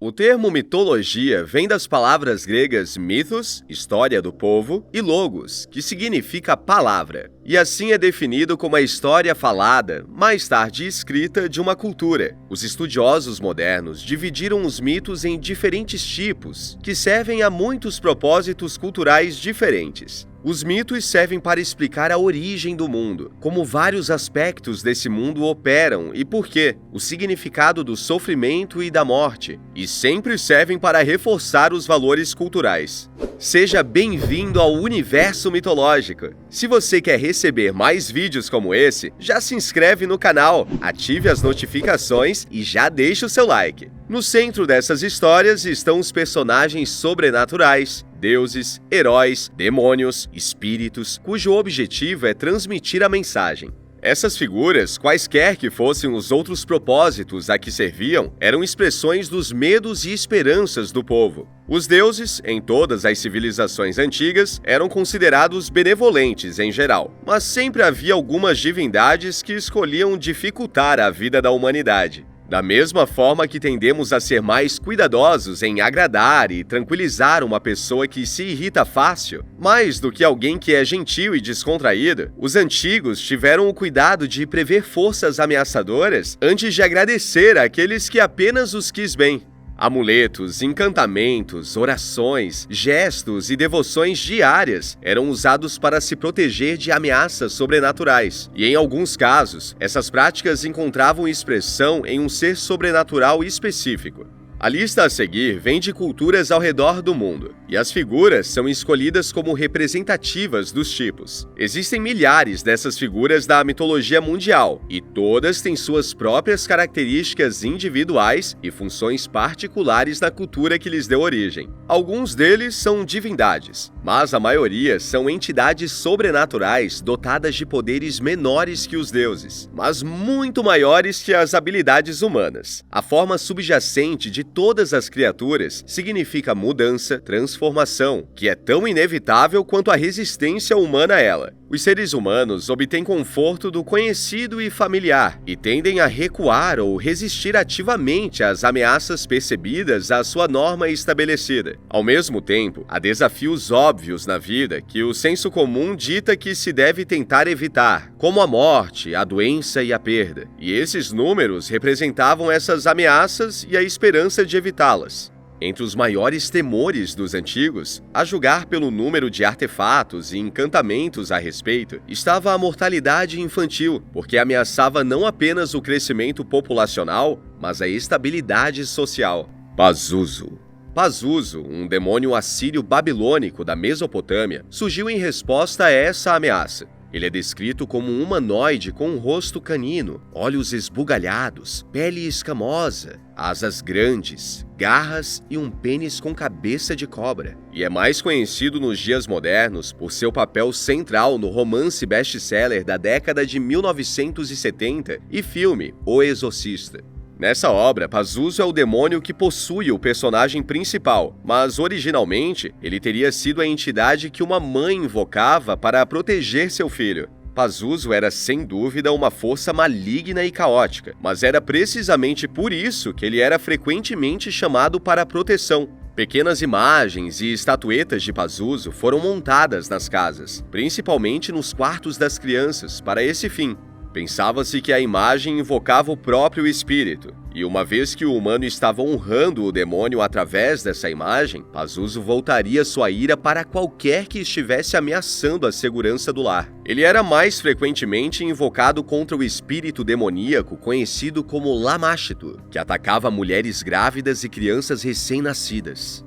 O termo mitologia vem das palavras gregas mythos, história do povo, e logos, que significa palavra, e assim é definido como a história falada, mais tarde escrita, de uma cultura. Os estudiosos modernos dividiram os mitos em diferentes tipos, que servem a muitos propósitos culturais diferentes. Os mitos servem para explicar a origem do mundo, como vários aspectos desse mundo operam e por quê, o significado do sofrimento e da morte, e sempre servem para reforçar os valores culturais. Seja bem-vindo ao universo mitológico! Se você quer receber mais vídeos como esse, já se inscreve no canal, ative as notificações e já deixa o seu like. No centro dessas histórias estão os personagens sobrenaturais, deuses, heróis, demônios, espíritos, cujo objetivo é transmitir a mensagem. Essas figuras, quaisquer que fossem os outros propósitos a que serviam, eram expressões dos medos e esperanças do povo. Os deuses, em todas as civilizações antigas, eram considerados benevolentes em geral, mas sempre havia algumas divindades que escolhiam dificultar a vida da humanidade. Da mesma forma que tendemos a ser mais cuidadosos em agradar e tranquilizar uma pessoa que se irrita fácil, mais do que alguém que é gentil e descontraído, os antigos tiveram o cuidado de prever forças ameaçadoras antes de agradecer àqueles que apenas os quis bem. Amuletos, encantamentos, orações, gestos e devoções diárias eram usados para se proteger de ameaças sobrenaturais, e em alguns casos, essas práticas encontravam expressão em um ser sobrenatural específico. A lista a seguir vem de culturas ao redor do mundo, e as figuras são escolhidas como representativas dos tipos. Existem milhares dessas figuras da mitologia mundial, e todas têm suas próprias características individuais e funções particulares na cultura que lhes deu origem. Alguns deles são divindades, mas a maioria são entidades sobrenaturais dotadas de poderes menores que os deuses, mas muito maiores que as habilidades humanas. A forma subjacente de todas as criaturas significa mudança, transformação, que é tão inevitável quanto a resistência humana a ela. Os seres humanos obtêm conforto do conhecido e familiar e tendem a recuar ou resistir ativamente às ameaças percebidas à sua norma estabelecida. Ao mesmo tempo, há desafios óbvios na vida que o senso comum dita que se deve tentar evitar, como a morte, a doença e a perda. E esses números representavam essas ameaças e a esperança de evitá-las. Entre os maiores temores dos antigos, a julgar pelo número de artefatos e encantamentos a respeito, estava a mortalidade infantil, porque ameaçava não apenas o crescimento populacional, mas a estabilidade social. Pazuzu, um demônio assírio-babilônico da Mesopotâmia, surgiu em resposta a essa ameaça. Ele é descrito como um humanoide com um rosto canino, olhos esbugalhados, pele escamosa, asas grandes, garras e um pênis com cabeça de cobra. E é mais conhecido nos dias modernos por seu papel central no romance best-seller da década de 1970 e filme O Exorcista. Nessa obra, Pazuzu é o demônio que possui o personagem principal, mas originalmente ele teria sido a entidade que uma mãe invocava para proteger seu filho. Pazuzu era sem dúvida uma força maligna e caótica, mas era precisamente por isso que ele era frequentemente chamado para proteção. Pequenas imagens e estatuetas de Pazuzu foram montadas nas casas, principalmente nos quartos das crianças, para esse fim. Pensava-se que a imagem invocava o próprio espírito, e uma vez que o humano estava honrando o demônio através dessa imagem, Pazuzu voltaria sua ira para qualquer que estivesse ameaçando a segurança do lar. Ele era mais frequentemente invocado contra o espírito demoníaco conhecido como Lamashtu, que atacava mulheres grávidas e crianças recém-nascidas.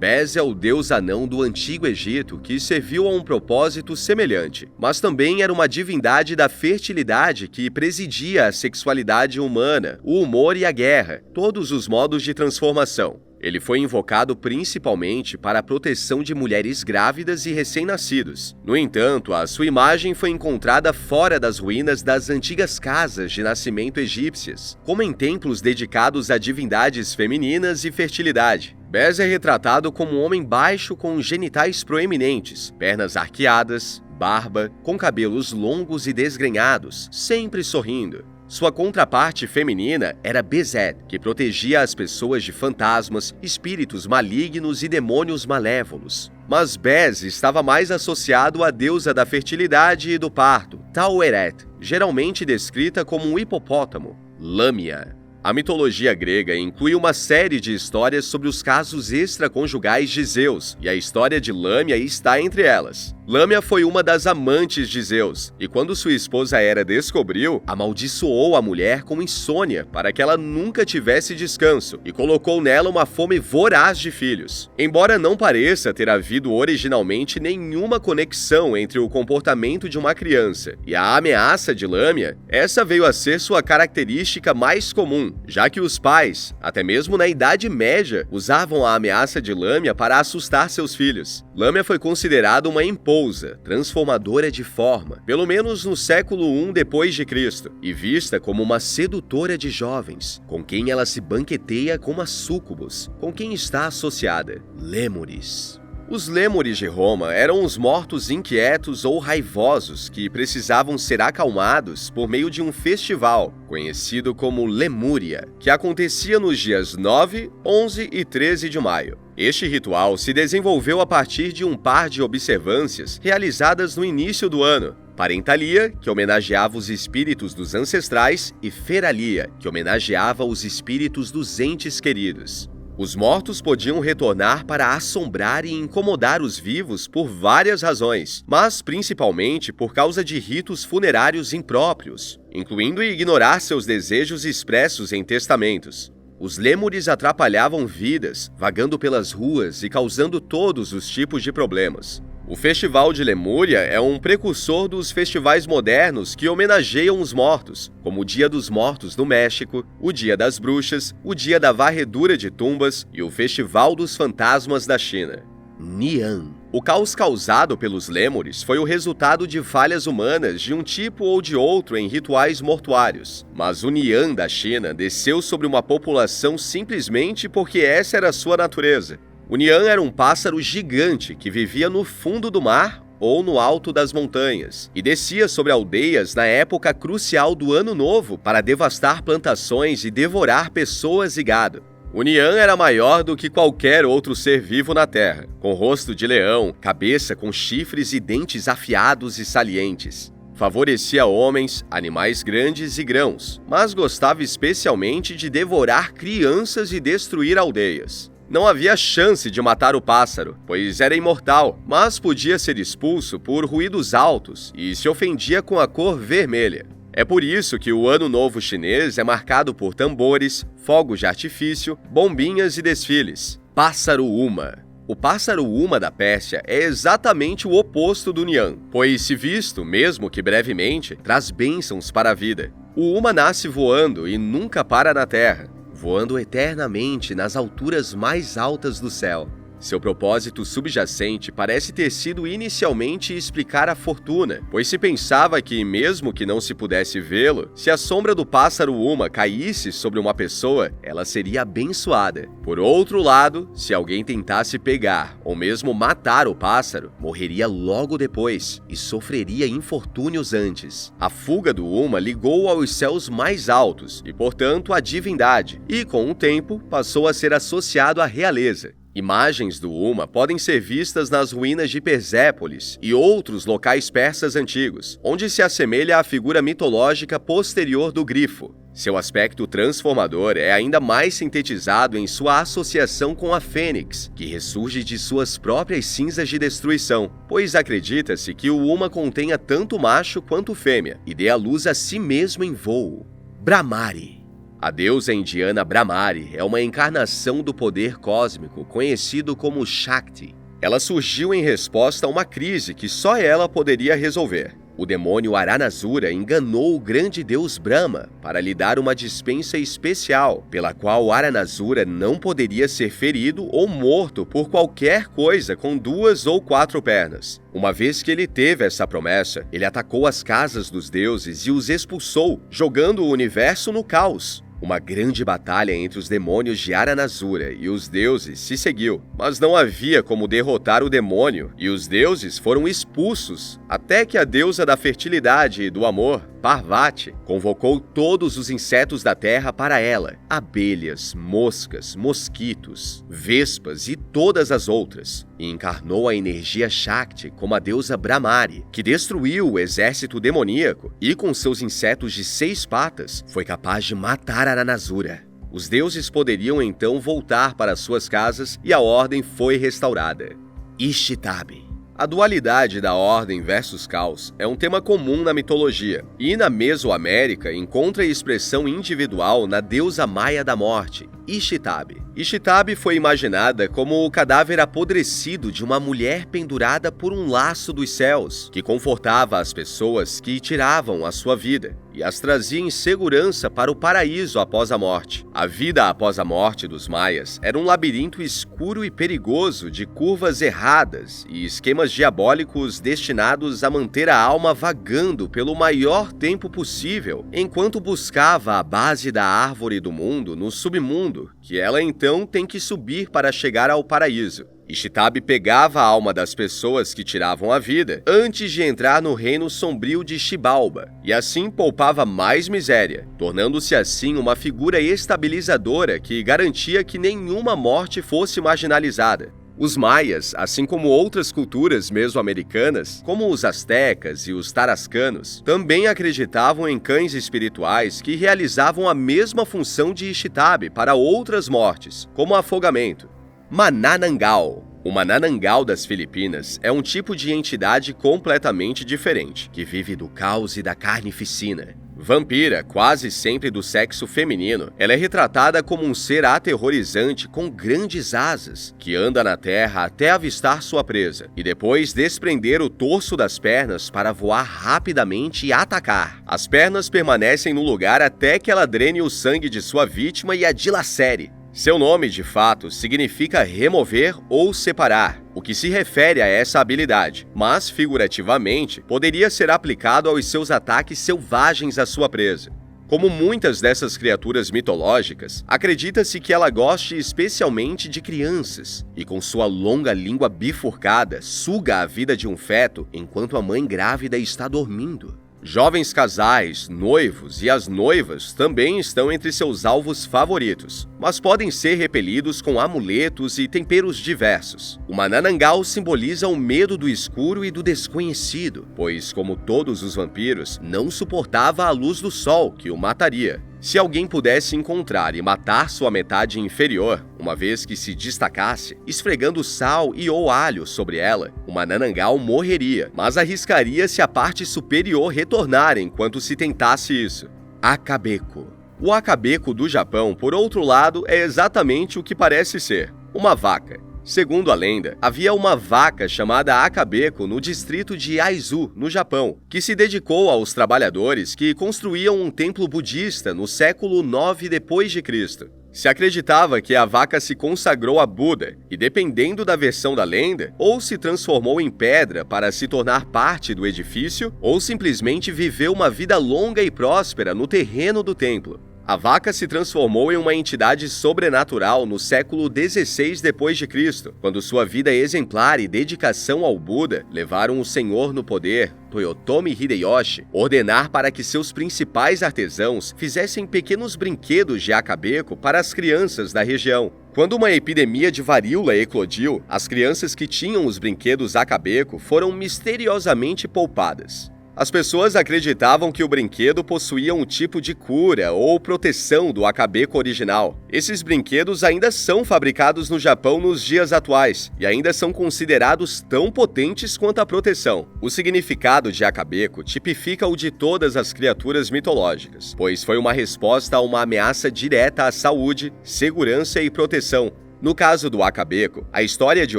Bes é o deus anão do Antigo Egito que serviu a um propósito semelhante, mas também era uma divindade da fertilidade que presidia a sexualidade humana, o humor e a guerra, todos os modos de transformação. Ele foi invocado principalmente para a proteção de mulheres grávidas e recém-nascidos. No entanto, a sua imagem foi encontrada fora das ruínas das antigas casas de nascimento egípcias, como em templos dedicados a divindades femininas e fertilidade. Bes é retratado como um homem baixo com genitais proeminentes, pernas arqueadas, barba, com cabelos longos e desgrenhados, sempre sorrindo. Sua contraparte feminina era Bezet, que protegia as pessoas de fantasmas, espíritos malignos e demônios malévolos. Mas Bes estava mais associado à deusa da fertilidade e do parto, Taueret, geralmente descrita como um hipopótamo, Lâmia. A mitologia grega inclui uma série de histórias sobre os casos extraconjugais de Zeus, e a história de Lâmia está entre elas. Lâmia foi uma das amantes de Zeus, e quando sua esposa Hera descobriu, amaldiçoou a mulher com insônia para que ela nunca tivesse descanso e colocou nela uma fome voraz de filhos. Embora não pareça ter havido originalmente nenhuma conexão entre o comportamento de uma criança e a ameaça de Lâmia, essa veio a ser sua característica mais comum, já que os pais, até mesmo na Idade Média, usavam a ameaça de Lâmia para assustar seus filhos. Lâmia foi considerada uma impousa, transformadora de forma, pelo menos no século I d.C., e vista como uma sedutora de jovens, com quem ela se banqueteia como a súcubos, com quem está associada, lêmures. Os lêmures de Roma eram os mortos inquietos ou raivosos que precisavam ser acalmados por meio de um festival, conhecido como Lemúria, que acontecia nos dias 9, 11 e 13 de maio. Este ritual se desenvolveu a partir de um par de observâncias realizadas no início do ano: Parentalia, que homenageava os espíritos dos ancestrais, e Feralia, que homenageava os espíritos dos entes queridos. Os mortos podiam retornar para assombrar e incomodar os vivos por várias razões, mas principalmente por causa de ritos funerários impróprios, incluindo ignorar seus desejos expressos em testamentos. Os lêmures atrapalhavam vidas, vagando pelas ruas e causando todos os tipos de problemas. O Festival de Lemúria é um precursor dos festivais modernos que homenageiam os mortos, como o Dia dos Mortos no México, o Dia das Bruxas, o Dia da Varredura de Tumbas e o Festival dos Fantasmas da China. Nian. O caos causado pelos lêmures foi o resultado de falhas humanas de um tipo ou de outro em rituais mortuários. Mas o Nian da China desceu sobre uma população simplesmente porque essa era sua natureza. O Nian era um pássaro gigante que vivia no fundo do mar ou no alto das montanhas, e descia sobre aldeias na época crucial do Ano Novo para devastar plantações e devorar pessoas e gado. O Nian era maior do que qualquer outro ser vivo na Terra, com rosto de leão, cabeça com chifres e dentes afiados e salientes. Favorecia homens, animais grandes e grãos, mas gostava especialmente de devorar crianças e destruir aldeias. Não havia chance de matar o pássaro, pois era imortal, mas podia ser expulso por ruídos altos e se ofendia com a cor vermelha. É por isso que o Ano Novo Chinês é marcado por tambores, fogos de artifício, bombinhas e desfiles. Pássaro Uma. O pássaro Uma da Pérsia é exatamente o oposto do Nian, pois, se visto, mesmo que brevemente, traz bênçãos para a vida. O Uma nasce voando e nunca para na terra, voando eternamente nas alturas mais altas do céu. Seu propósito subjacente parece ter sido inicialmente explicar a fortuna, pois se pensava que, mesmo que não se pudesse vê-lo, se a sombra do pássaro Uma caísse sobre uma pessoa, ela seria abençoada. Por outro lado, se alguém tentasse pegar ou mesmo matar o pássaro, morreria logo depois e sofreria infortúnios antes. A fuga do Uma ligou aos céus mais altos e, portanto, à divindade, e com o tempo passou a ser associado à realeza. Imagens do Uma podem ser vistas nas ruínas de Persépolis e outros locais persas antigos, onde se assemelha à figura mitológica posterior do grifo. Seu aspecto transformador é ainda mais sintetizado em sua associação com a fênix, que ressurge de suas próprias cinzas de destruição, pois acredita-se que o Uma contenha tanto macho quanto fêmea e dê à luz a si mesmo em voo. Brahmari. A deusa indiana Brahmari é uma encarnação do poder cósmico conhecido como Shakti. Ela surgiu em resposta a uma crise que só ela poderia resolver. O demônio Aranazura enganou o grande deus Brahma para lhe dar uma dispensa especial, pela qual Aranazura não poderia ser ferido ou morto por qualquer coisa com 2 ou 4 pernas. Uma vez que ele teve essa promessa, ele atacou as casas dos deuses e os expulsou, jogando o universo no caos. Uma grande batalha entre os demônios de Aranazura e os deuses se seguiu, mas não havia como derrotar o demônio e os deuses foram expulsos, até que a deusa da fertilidade e do amor, Parvati, convocou todos os insetos da terra para ela, abelhas, moscas, mosquitos, vespas e todas as outras, e encarnou a energia Shakti como a deusa Brahmari, que destruiu o exército demoníaco e, com seus insetos de 6 patas, foi capaz de matar Aranasura. Os deuses poderiam então voltar para suas casas e a ordem foi restaurada. Ishitabi. A dualidade da ordem versus caos é um tema comum na mitologia, e na Mesoamérica encontra expressão individual na deusa maia da morte, Ishitabi. Ishitabi foi imaginada como o cadáver apodrecido de uma mulher pendurada por um laço dos céus, que confortava as pessoas que tiravam a sua vida e as trazia em segurança para o paraíso após a morte. A vida após a morte dos maias era um labirinto escuro e perigoso de curvas erradas e esquemas diabólicos destinados a manter a alma vagando pelo maior tempo possível, enquanto buscava a base da árvore do mundo no submundo, que ela então tem que subir para chegar ao paraíso. Ishitabi pegava a alma das pessoas que tiravam a vida antes de entrar no reino sombrio de Xibalba, e assim poupava mais miséria, tornando-se assim uma figura estabilizadora que garantia que nenhuma morte fosse marginalizada. Os maias, assim como outras culturas mesoamericanas, como os astecas e os tarascanos, também acreditavam em cães espirituais que realizavam a mesma função de Ishitabi para outras mortes, como afogamento. Manananggal. O Manananggal das Filipinas é um tipo de entidade completamente diferente, que vive do caos e da carnificina. Vampira, quase sempre do sexo feminino, ela é retratada como um ser aterrorizante com grandes asas, que anda na terra até avistar sua presa, e depois desprender o torso das pernas para voar rapidamente e atacar. As pernas permanecem no lugar até que ela drene o sangue de sua vítima e a dilacere. Seu nome, de fato, significa remover ou separar, o que se refere a essa habilidade, mas, figurativamente, poderia ser aplicado aos seus ataques selvagens à sua presa. Como muitas dessas criaturas mitológicas, acredita-se que ela goste especialmente de crianças, e com sua longa língua bifurcada, suga a vida de um feto enquanto a mãe grávida está dormindo. Jovens casais, noivos e as noivas também estão entre seus alvos favoritos, mas podem ser repelidos com amuletos e temperos diversos. O Manananggal simboliza o medo do escuro e do desconhecido, pois, como todos os vampiros, não suportava a luz do sol, que o mataria. Se alguém pudesse encontrar e matar sua metade inferior, uma vez que se destacasse, esfregando sal e ou alho sobre ela, o Manananggal morreria, mas arriscaria-se a parte superior retornar enquanto se tentasse isso. Akabeko. O Akabeko do Japão, por outro lado, é exatamente o que parece ser: uma vaca. Segundo a lenda, havia uma vaca chamada Akabeko no distrito de Aizu, no Japão, que se dedicou aos trabalhadores que construíam um templo budista no século 9 d.C. Se acreditava que a vaca se consagrou a Buda e, dependendo da versão da lenda, ou se transformou em pedra para se tornar parte do edifício, ou simplesmente viveu uma vida longa e próspera no terreno do templo. A vaca se transformou em uma entidade sobrenatural no século 16 d.C., quando sua vida exemplar e dedicação ao Buda levaram o senhor no poder, Toyotomi Hideyoshi, ordenar para que seus principais artesãos fizessem pequenos brinquedos de Akabeko para as crianças da região. Quando uma epidemia de varíola eclodiu, as crianças que tinham os brinquedos Akabeko foram misteriosamente poupadas. As pessoas acreditavam que o brinquedo possuía um tipo de cura ou proteção do Akabeko original. Esses brinquedos ainda são fabricados no Japão nos dias atuais e ainda são considerados tão potentes quanto a proteção. O significado de Akabeko tipifica o de todas as criaturas mitológicas, pois foi uma resposta a uma ameaça direta à saúde, segurança e proteção. No caso do Akabeko, a história de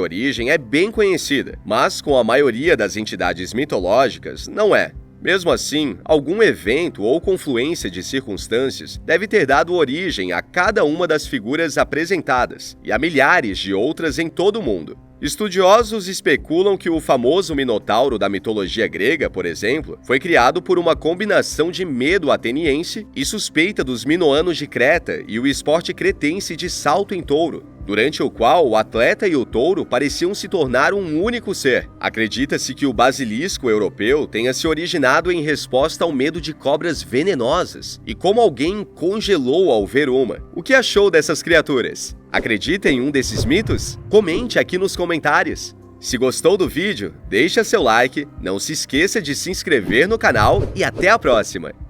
origem é bem conhecida, mas com a maioria das entidades mitológicas não é. Mesmo assim, algum evento ou confluência de circunstâncias deve ter dado origem a cada uma das figuras apresentadas e a milhares de outras em todo o mundo. Estudiosos especulam que o famoso Minotauro da mitologia grega, por exemplo, foi criado por uma combinação de medo ateniense e suspeita dos minoanos de Creta e o esporte cretense de salto em touro, durante o qual o atleta e o touro pareciam se tornar um único ser. Acredita-se que o basilisco europeu tenha se originado em resposta ao medo de cobras venenosas e como alguém congelou ao ver uma. O que achou dessas criaturas? Acredita em um desses mitos? Comente aqui nos comentários. Se gostou do vídeo, deixa seu like, não se esqueça de se inscrever no canal e até a próxima!